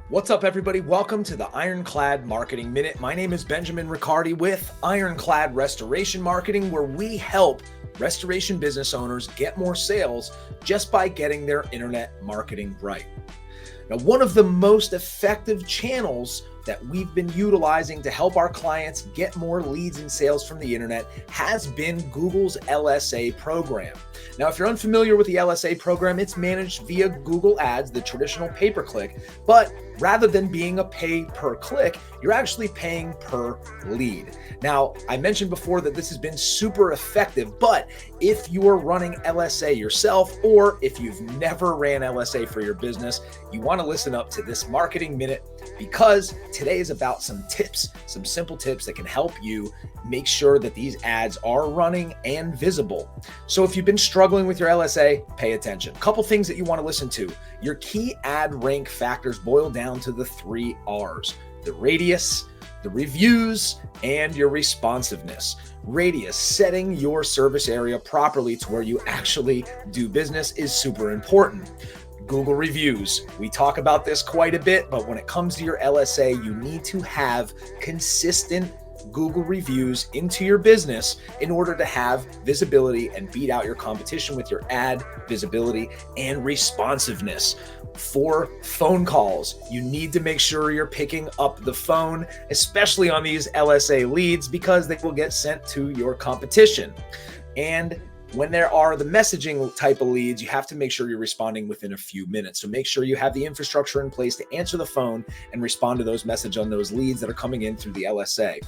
What's up, everybody? Welcome to the Ironclad Marketing Minute. My name is Benjamin Riccardi with Ironclad Restoration Marketing, where we help restoration business owners get more sales just by getting their internet marketing right. Now, one of the most effective channels that we've been utilizing to help our clients get more leads and sales from the internet has been Google's LSA program. Now, if you're unfamiliar with the LSA program, it's managed via Google Ads, the traditional pay-per-click, but rather than being a pay per click, you're actually paying per lead. Now, I mentioned before that this has been super effective, but if you are running LSA yourself, or if you've never ran LSA for your business, you want to listen up to this marketing minute, because today is about some tips, some simple tips that can help you make sure that these ads are running and visible. So if you've been struggling with your LSA, pay attention. A couple things that you want to listen to. Your key ad rank factors boil down to the 3 R's: the radius, the reviews, and your responsiveness. Radius, setting your service area properly to where you actually do business, is super important. Google reviews. We talk about this quite a bit, but when it comes to your LSA, you need to have consistent Google reviews into your business in order to have visibility and beat out your competition with your ad visibility and responsiveness. For phone calls, you need to make sure you're picking up the phone, especially on these LSA leads, because they will get sent to your competition. And when there are the messaging type of leads, you have to make sure you're responding within a few minutes. So make sure you have the infrastructure in place to answer the phone and respond to those messages on those leads that are coming in through the LSA.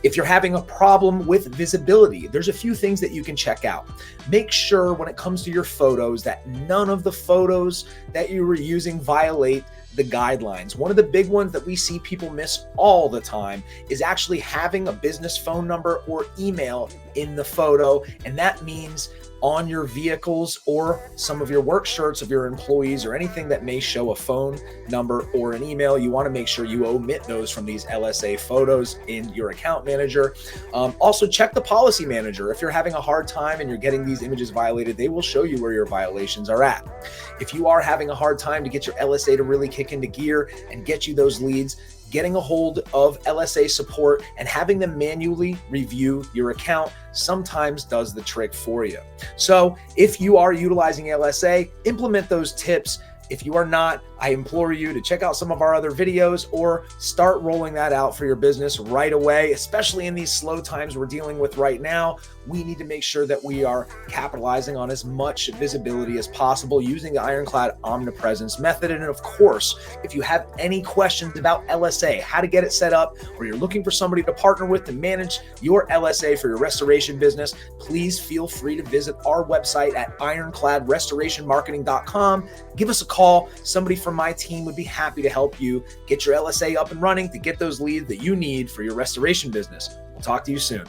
If you're having a problem with visibility, there's a few things that you can check out. Make sure when it comes to your photos that none of the photos that you were using violate the guidelines. One of the big ones that we see people miss all the time is actually having a business phone number or email in the photo. And that means on your vehicles or some of your work shirts of your employees or anything that may show a phone number or an email, you want to make sure you omit those from these LSA photos in your account manager. Also check the policy manager. If you're having a hard time and you're getting these images violated, they will show you where your violations are at. If you are having a hard time to get your LSA to really kick into gear and get you those leads, getting a hold of LSA support and having them manually review your account sometimes does the trick for you. So if you are utilizing LSA, implement those tips. If you are not, I implore you to check out some of our other videos or start rolling that out for your business right away, especially in these slow times we're dealing with right now. We need to make sure that we are capitalizing on as much visibility as possible using the Ironclad omnipresence method. And of course, if you have any questions about LSA, how to get it set up, or you're looking for somebody to partner with to manage your LSA for your restoration business, please feel free to visit our website at ironcladrestorationmarketing.com. Give us a call. Somebody from my team would be happy to help you get your LSA up and running to get those leads that you need for your restoration business. We'll talk to you soon.